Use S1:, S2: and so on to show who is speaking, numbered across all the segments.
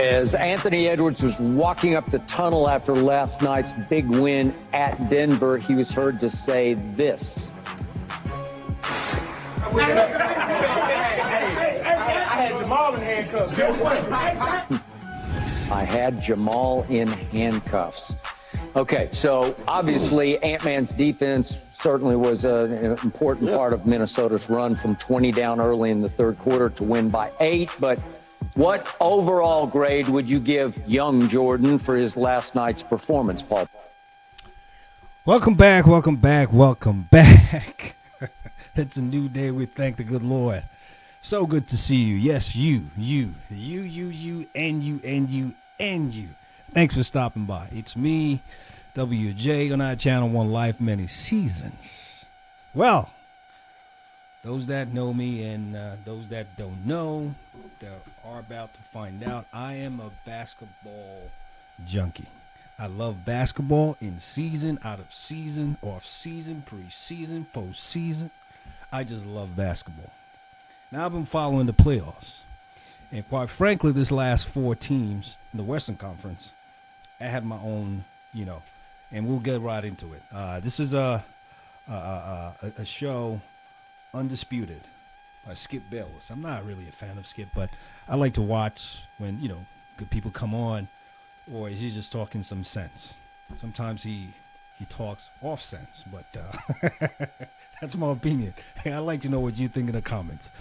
S1: As Anthony Edwards was walking up the tunnel after last night's big win at Denver, he was heard to say this.
S2: I had Jamal in handcuffs.
S1: I had Jamal in handcuffs. Okay, so obviously Ant-Man's defense certainly was an important part of Minnesota's run from 20 down early in the third quarter to win by 8. But what overall grade would you give young Jordan for his last night's performance, Paul?
S3: Welcome back, welcome back, welcome back. It's a new day. We thank the good Lord. So good to see you. Yes, you, and you. Thanks for stopping by. It's me, WJ, on our channel, One Life, Many Seasons. Well, those that know me and those that don't know, that are about to find out, I am a basketball junkie. I love basketball in season, out of season, off season, preseason, postseason. I just love basketball. Now, I've been following the playoffs. And quite frankly, this last 4 teams in the Western Conference, I had my own, and we'll get right into it. This is a show, Undisputed, by Skip Bayless. I'm not really a fan of Skip, but I like to watch when, good people come on, or is he just talking some sense? Sometimes he talks off sense, but that's my opinion. I like to know what you think in the comments.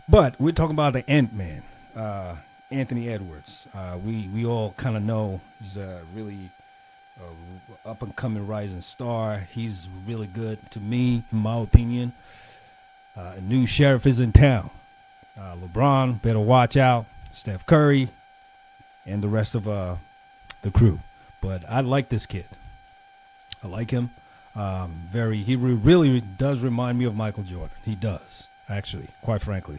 S3: But we're talking about the Ant-Man, Anthony Edwards. We all kind of know he's a really up-and-coming rising star. He's really good to me, in my opinion. A new sheriff is in town. LeBron better watch out. Steph Curry and the rest of the crew. But I like this kid. I like him. He really does remind me of Michael Jordan. He does, actually, quite frankly.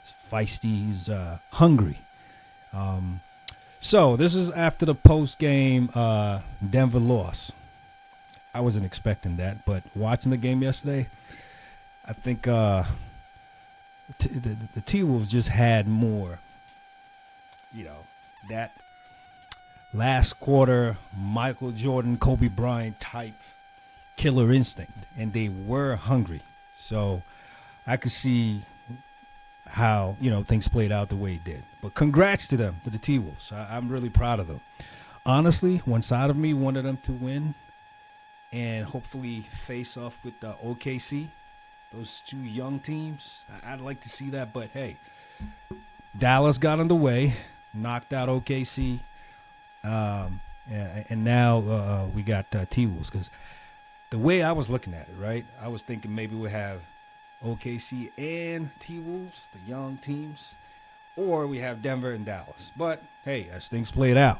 S3: He's feisty. He's hungry. So this is after the post-game Denver loss. I wasn't expecting that, but watching the game yesterday, I think the T-Wolves just had more, that last quarter Michael Jordan, Kobe Bryant type killer instinct, and they were hungry. So I could see how, things played out the way it did. But congrats to them, to the T-Wolves. I'm really proud of them. Honestly, one side of me wanted them to win and hopefully face off with the OKC, those 2 young teams. I'd like to see that, but hey, Dallas got in the way, knocked out OKC, and now we got T-Wolves. Because the way I was looking at it, right, I was thinking maybe we'll have OKC and T-Wolves, the young teams, or we have Denver and Dallas. But hey, as things played out,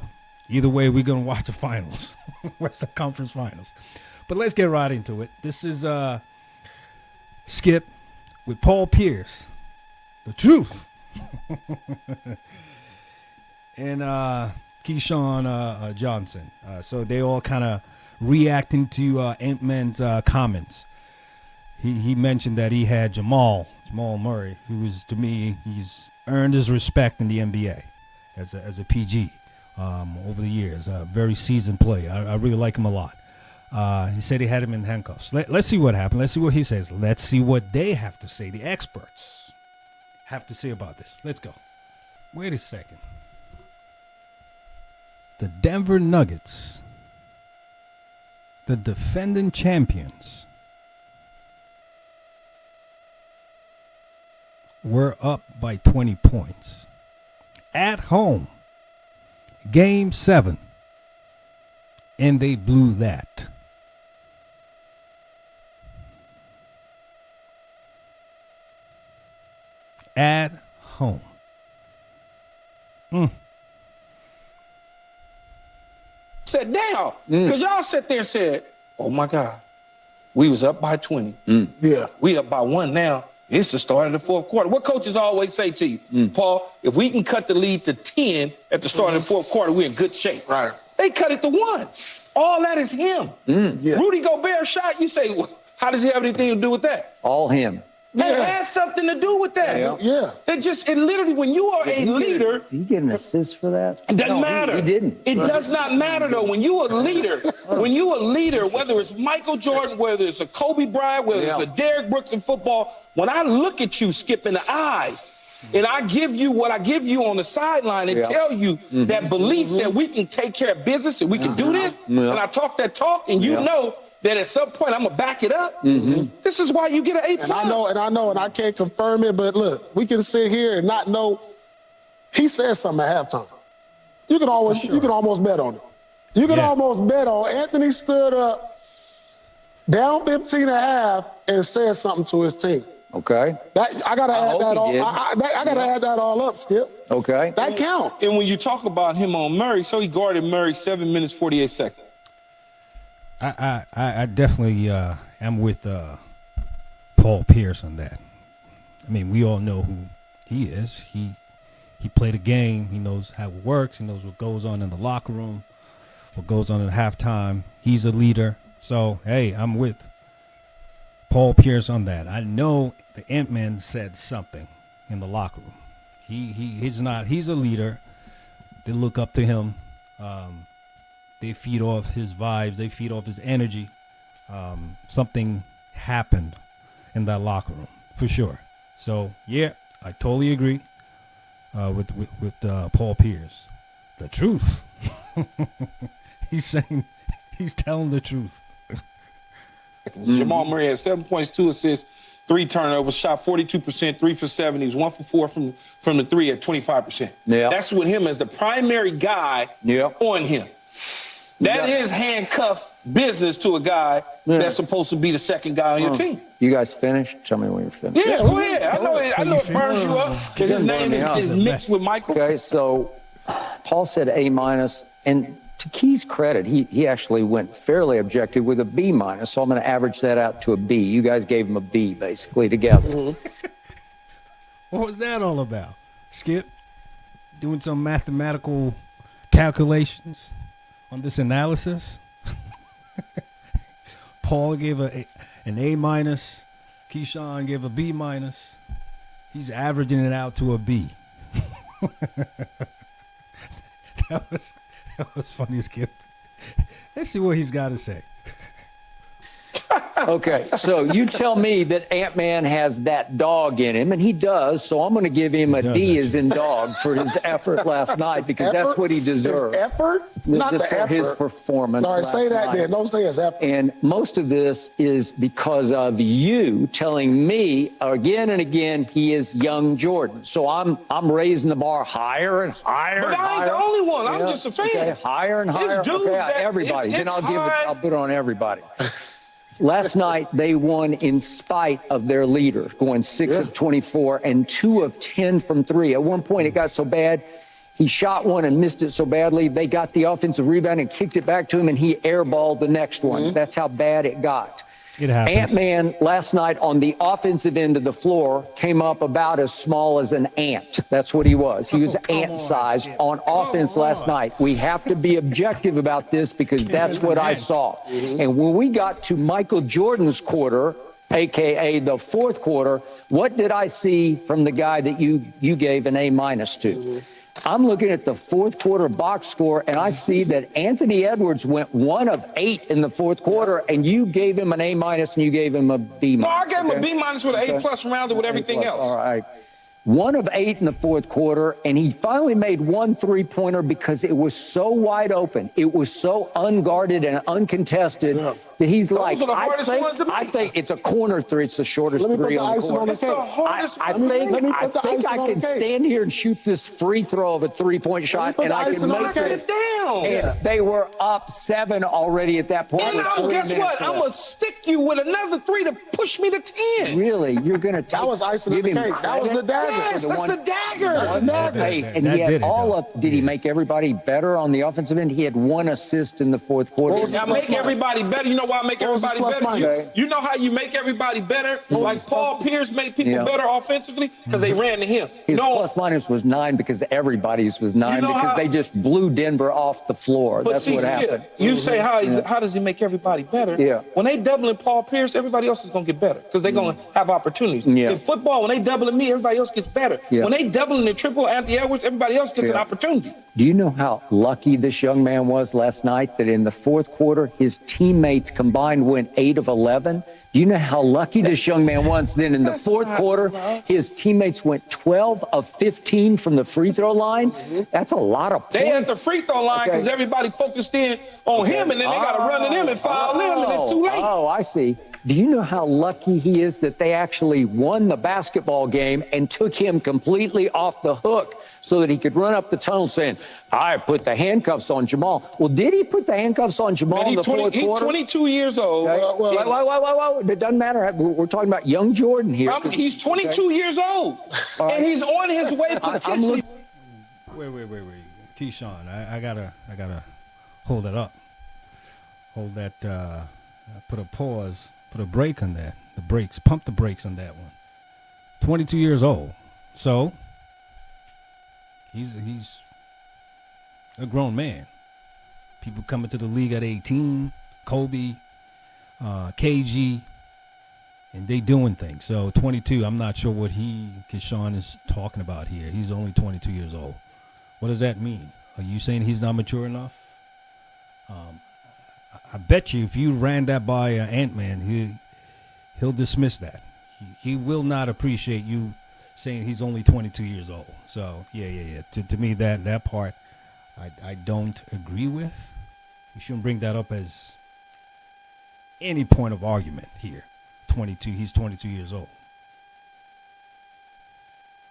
S3: either way, we're going to watch the finals, Western Conference Finals. But let's get right into it. This is Skip with Paul Pierce, the truth, and Keyshawn Johnson. So they all kind of reacting to Ant-Man's comments. He mentioned that he had Jamal Murray, who was, to me, he's earned his respect in the NBA as a PG over the years. Very seasoned player. I really like him a lot. He said he had him in handcuffs. Let's see what happened. Let's see what he says. Let's see what they have to say. The experts have to say about this. Let's go. Wait a second. The Denver Nuggets, the defending champions, were up by 20 points at home, Game 7, and they blew that. At home.
S4: Said down, because y'all sat there and said, oh my God, we was up by 20. Yeah, we up by 1 now. It's the start of the 4th quarter. What coaches always say to you, Paul, if we can cut the lead to 10 at the start of the 4th quarter, we're in good shape. Right. They cut it to 1. All that is him. Yeah. Rudy Gobert shot, you say, well, how does he have anything to do with that?
S1: All him.
S4: That has something to do with that.
S5: Yeah.
S4: It literally, when you are a leader,
S1: Did he get an assist for that?
S4: it doesn't
S1: No,
S4: matter.
S1: He didn't.
S4: It does not matter though. When you're a leader, whether it's Michael Jordan, whether it's a Kobe Bryant, whether it's a Derrick Brooks in football, when I look at you, Skip, in the eyes, and I give you what I give you on the sideline and tell you that belief that we can take care of business and we can do this, and I talk that talk, and you know that at some point I'm gonna back it up. This is why you get an A+.
S5: And I know, and I can't confirm it, but look, we can sit here and not know. He said something at halftime. You can almost bet on it. You can almost bet on Anthony stood up down 15 and a half and said something to his team.
S1: Okay.
S5: I gotta add that all. I gotta add that all up, Skip.
S1: Okay.
S5: That count.
S4: And when you talk about him on Murray, so he guarded Murray 7 minutes 48 seconds.
S3: I definitely am with Paul Pierce on that. I mean, we all know who he is. He played a game. He knows how it works. He knows what goes on in the locker room, what goes on at halftime. He's a leader. So, hey, I'm with Paul Pierce on that. I know the Ant-Man said something in the locker room. He's a leader. They look up to him. They feed off his vibes. They feed off his energy. Something happened in that locker room for sure. So yeah, I totally agree with Paul Pierce. The truth. He's telling the truth.
S4: Jamal Murray had 7 points, 2 assists, 3 turnovers, shot 42%, 3 for 7. He was 1 for 4 from the 3 at 25%.
S1: Yeah.
S4: That's with him as the primary guy on him. That is handcuff business to a guy that's supposed to be the second guy on your team.
S1: You guys finished? Tell me when you're finished.
S4: Yeah, go ahead. I know it burns you up because his name is mixed with Michael.
S1: Okay, so Paul said A-, and to Key's credit, he actually went fairly objective with a B-, so I'm going to average that out to a B. You guys gave him a B, basically, together.
S3: What was that all about? Skip? Doing some mathematical calculations on this analysis? Paul gave an A-, Keyshawn gave a B-. He's averaging it out to a B. That was funny, Skip. Let's see what he's got to say.
S1: Okay, so you tell me that Ant-Man has that dog in him, and he does, so I'm going to give him a D as in dog for his effort last night because that's what he deserved.
S5: His effort? Not
S1: just
S5: the
S1: for
S5: effort.
S1: his performance.
S5: All right, say that
S1: night.
S5: then. Don't say his effort.
S1: And most of this is because of you telling me again and again he is young Jordan. So I'm raising the bar higher and higher.
S4: But
S1: and
S4: I ain't
S1: higher.
S4: the only one. I'm just a fan.
S1: Okay, higher and higher.
S4: It's dudes
S1: okay,
S4: that-
S1: everybody.
S4: it's
S1: Then I'll
S4: high.
S1: I'll put it on everybody. Last night, they won in spite of their leader, going 6 of 24 and 2 of 10 from 3. At one point, it got so bad, he shot one and missed it so badly, they got the offensive rebound and kicked it back to him, and he airballed the next one. That's how bad it got.
S3: It happens.
S1: Ant-Man last night on the offensive end of the floor came up about as small as an ant. That's what he was. He was ant-sized on offense last night. We have to be objective about this because that's what I saw. And when we got to Michael Jordan's quarter, a.k.a. the fourth quarter, what did I see from the guy that you gave an A- to? I'm looking at the fourth quarter box score, and I see that Anthony Edwards went 1 of 8 in the fourth quarter, and you gave him an A- and you gave him a B-.
S4: No, I gave him a B- with an A+ rounded with everything else.
S1: All right. 1 of 8 in the fourth quarter, and he finally made 1 3-pointer because it was so wide open. It was so unguarded and uncontested that he's like,
S4: are the hardest ones to make.
S1: I think it's a corner 3. It's the shortest
S5: Let me put
S1: 3
S5: the
S1: on the
S5: icing on
S1: court.
S5: the
S4: It's the
S5: cake.
S4: hardest
S1: I
S4: one to
S1: think
S4: make.
S5: Let me put the icing
S1: I
S5: on
S1: can
S5: the cake.
S1: stand here and shoot this free throw of a 3-point shot,
S5: put
S1: and
S5: the
S1: I can
S5: icing on
S1: make
S5: the cake.
S1: it.
S4: Down.
S1: And they were up 7 already at that point.
S4: And
S1: with
S4: now,
S1: 3
S4: guess
S1: minutes
S4: what? I'm
S1: left.
S4: going to stick you with another 3 to push me to 10.
S1: Really? You're going to take
S5: That was icing on
S1: give
S5: the
S1: him
S5: cake. That was the
S1: credit?
S5: dagger.
S4: Yes,
S1: the
S4: that's
S1: one-
S4: the dagger.
S5: That's the dagger.
S1: Hey, and
S3: That
S1: he had
S3: did it,
S1: all
S3: though.
S1: of. Did he make everybody better on the offensive end? He had 1 assist in the fourth quarter.
S5: What was
S4: Now, make everybody better. You know know why I make
S5: What was his
S4: everybody
S5: plus
S4: better?
S5: minus?
S4: You know how you make everybody better? Like Paul Pierce made people better offensively? Because they ran to him.
S1: His
S4: No,
S1: plus minus was 9 because everybody's was 9
S4: You know
S1: because
S4: how-
S1: they just blew Denver off the floor.
S4: but
S1: That's
S4: see,
S1: what happened.
S4: you say how does he make everybody better?
S1: Yeah.
S4: When they doubling Paul Pierce, everybody else is going to get better because they're going to have opportunities.
S1: Yeah.
S4: In football, when they doubling me, everybody else gets better.
S1: Yeah.
S4: When they doubling the triple Anthony Edwards, everybody else gets an
S1: Yeah.
S4: opportunity.
S1: Do you know how lucky this young man was last night that in the fourth quarter, his teammates combined went 8 of 11? Do you know how lucky this young man was? Then in the
S4: That's
S1: fourth
S4: not
S1: quarter,
S4: luck.
S1: his teammates went 12 of 15 from the free throw line. That's a lot of points.
S4: They at the free throw line because
S1: Okay.
S4: everybody focused in on him, and then they got to run to him and foul him, and it's too late.
S1: Oh, I see. Do you know how lucky he is that they actually won the basketball game and took him completely off the hook so that he could run up the tunnel saying, I put the handcuffs on Jamal. Well, did he put the handcuffs on Jamal
S4: Man,
S1: in the fourth
S4: he's
S1: quarter?
S4: 22 years old.
S1: Okay.
S5: Well,
S1: Wait. It doesn't matter. We're talking about young Jordan here.
S4: He's 22 years old, and he's on his way potentially.
S3: Wait. Keyshawn, I gotta hold that up. Hold that, put a pause, put a break on that. The brakes, pump the brakes on that one. 22 years old. So, he's a grown man. People coming to the league at 18, Kobe, KG, and they doing things. So 22, I'm not sure what Keyshawn is talking about here. He's only 22 years old. What does that mean? Are you saying he's not mature enough? I bet you if you ran that by Ant-Man, he'll dismiss that. He will not appreciate you saying he's only 22 years old. So, yeah. To me, that part I don't agree with. You shouldn't bring that up as any point of argument here. 22, he's 22 years old.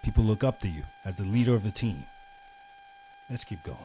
S3: People look up to you as the leader of the team. Let's keep going.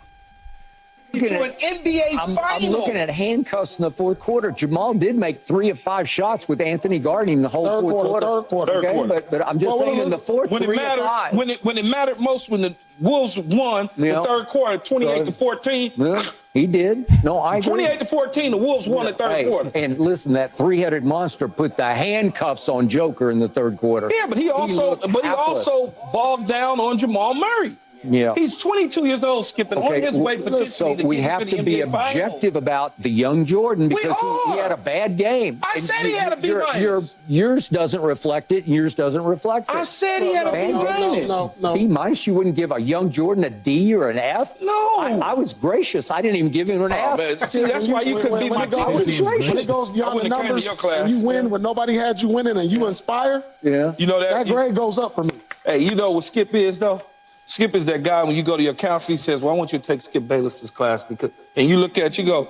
S4: To an NBA
S1: I'm
S4: final.
S1: looking at handcuffs in the fourth quarter. Jamal did make 3 of 5 shots with Anthony guarding him the whole
S5: Third
S1: fourth
S5: quarter,
S1: quarter.
S5: third quarter.
S1: Okay,
S4: Third quarter.
S1: But I'm just saying in the fourth,
S4: when
S1: 3
S4: it mattered,
S1: of 5.
S4: when it mattered most, when the Wolves won
S1: Yeah.
S4: the third quarter, 28-14.
S1: Yeah, he did. No, I agree.
S4: 28-14, the Wolves won the third quarter.
S1: And listen, that 3-headed monster put the handcuffs on Joker in the third quarter.
S4: Yeah, but he also
S1: hapless.
S4: bogged down on Jamal Murray.
S1: Yeah.
S4: He's 22 years old, skipping on his way potentially
S1: so
S4: to
S1: we
S4: get
S1: have
S4: into the
S1: to be
S4: NBA Finals.
S1: objective about the young Jordan because he
S4: are.
S1: had a bad game.
S4: I
S1: And
S4: said he had a B
S1: your-
S4: minus.
S1: Yours doesn't reflect it. Yours doesn't reflect it.
S4: I said he had a B minus.
S5: No.
S1: B minus, you wouldn't give a young Jordan a D or an F?
S4: No.
S1: I was gracious. I didn't even give him an
S4: Oh,
S1: F.
S4: man. See, that's why you couldn't be my
S5: it goes,
S4: champion.
S5: when it goes
S4: I
S5: beyond the
S4: wouldn't have came to
S5: numbers
S4: your class.
S5: and you win when nobody had you winning and you inspire,
S1: Yeah.
S4: You know
S5: that grade goes up for me.
S4: Hey, you know what Skip is, though? Skip is that guy when you go to your counselor, he says, well, I want you to take Skip Bayless's class. And you look at it, you go,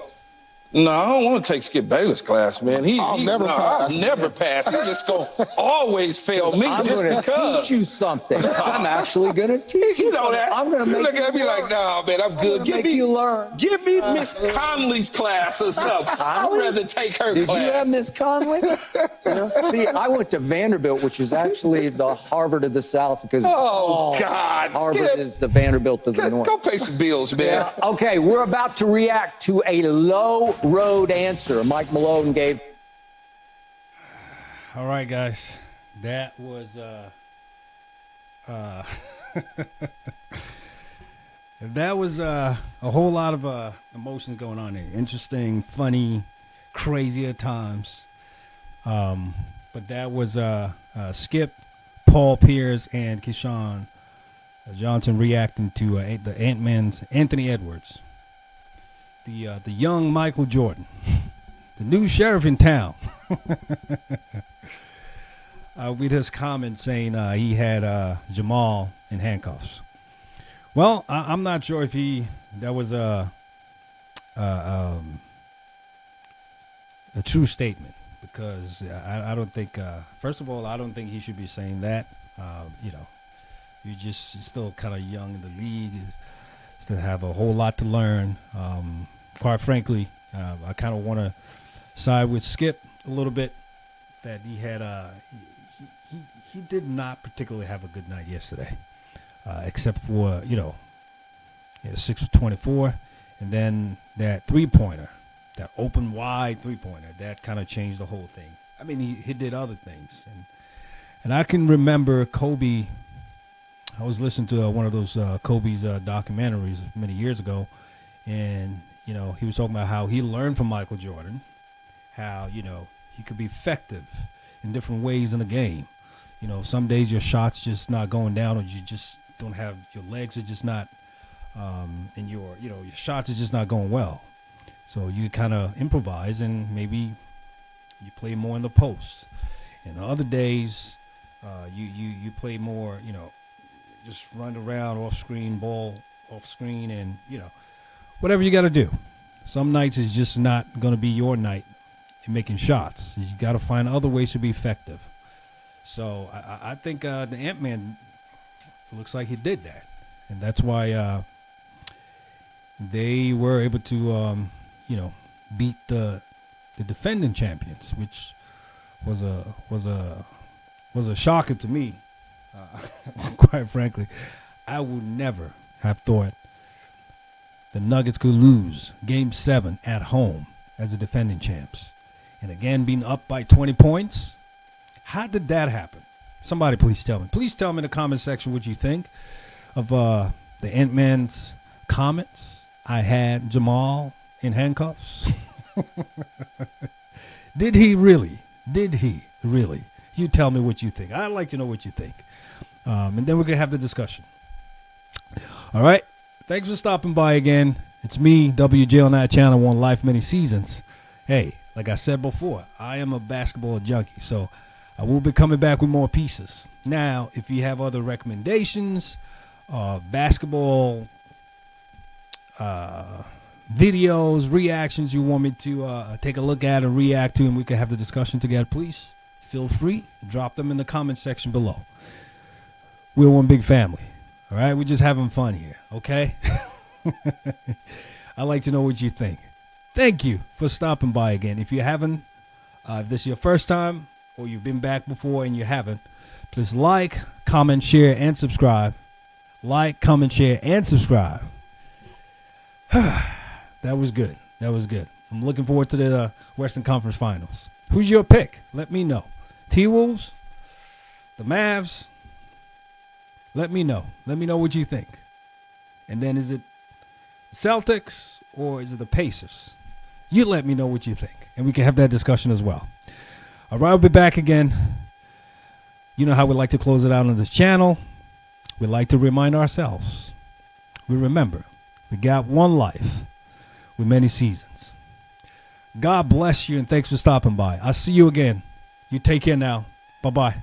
S4: no, I don't want to take Skip Bayless' class, man.
S5: I'll never pass.
S4: I'll never pass. He's just going to always fail me
S1: I'm
S4: just
S1: going to
S4: because.
S1: teach you something. I'm actually going to teach you.
S4: You know that.
S1: I'm going to
S4: You
S1: make
S4: look
S1: you
S4: at me like, nah, man, I'm good.
S1: make you learn.
S4: Give me Miss Conley's class or something. I'd
S1: Conley?
S4: rather take her
S1: Did
S4: class.
S1: you have Miss Conley? Yeah. See, I went to Vanderbilt, which is actually the Harvard of the South because
S4: Oh, God.
S1: Harvard
S4: Skip,
S1: is the Vanderbilt of the North.
S4: go pay some bills, man.
S1: Okay, we're about to react to a low road answer Mike Malone gave.
S3: All right, guys. That was that was a whole lot of emotions going on there. Interesting, funny, crazy at times. But that was Skip, Paul Pierce, and Keyshawn Johnson reacting to the Ant-Man's Anthony Edwards, the young Michael Jordan, the new sheriff in town. With his comment saying he had Jamal in handcuffs. Well, I'm not sure if that was a true statement because I don't think. First of all, I don't think he should be saying that. You're just still kind of young in the league. You still have a whole lot to learn. Quite frankly, I kind of want to side with Skip a little bit. That he had he did not particularly have a good night yesterday, except for 6 of 24, and then that 3-pointer that open wide 3-pointer. That kind of changed the whole thing. I mean, he did other things. And I can remember Kobe. I was listening to one of those Kobe's documentaries many years ago. And, you know, he was talking about how he learned from Michael Jordan, how, you know, he could be effective in different ways in the game. You know, some days your shot's just not going down, or you just don't have, your legs are just not, and your shots is just not going well. So you kind of improvise, and maybe you play more in the post. And other days, you play more, you know, just run around off screen, ball off screen, and, you know, whatever you got to do. Some nights is just not going to be your night in making shots. You got to find other ways to be effective. So I think the Ant-Man looks like he did that. And that's why they were able to, you know, beat the defending champions, which was a shocker to me. Quite frankly, I would never have thought the Nuggets could lose Game 7 at home as the defending champs. And again, being up by 20 points. How did that happen? Somebody please tell me. Please tell me in the comment section what you think of the Ant-Man's comments. I had Jamal in handcuffs. Did he really? Did he really? You tell me what you think. I'd like to know what you think. And then we're going to have the discussion. All right. Thanks for stopping by again. It's me, WJ on that channel, One Life, Many Seasons. Hey, like I said before, I am a basketball junkie, so I will be coming back with more pieces. Now, if you have other recommendations, basketball videos, reactions you want me to take a look at and react to, and we can have the discussion together, please feel free. Drop them in the comment section below. We're one big family. All right? We're just having fun here, okay? I'd like to know what you think. Thank you for stopping by again. If you haven't, if this is your first time or you've been back before and you haven't, please like, comment, share, and subscribe. Like, comment, share, and subscribe. That was good. That was good. I'm looking forward to the Western Conference Finals. Who's your pick? Let me know. T-Wolves? The Mavs? Let me know. Let me know what you think. And then is it Celtics or is it the Pacers? You let me know what you think, and we can have that discussion as well. All right, I'll be back again. You know how we like to close it out on this channel. We like to remind ourselves. We remember, we got one life with many seasons. God bless you, and thanks for stopping by. I'll see you again. You take care now. Bye-bye.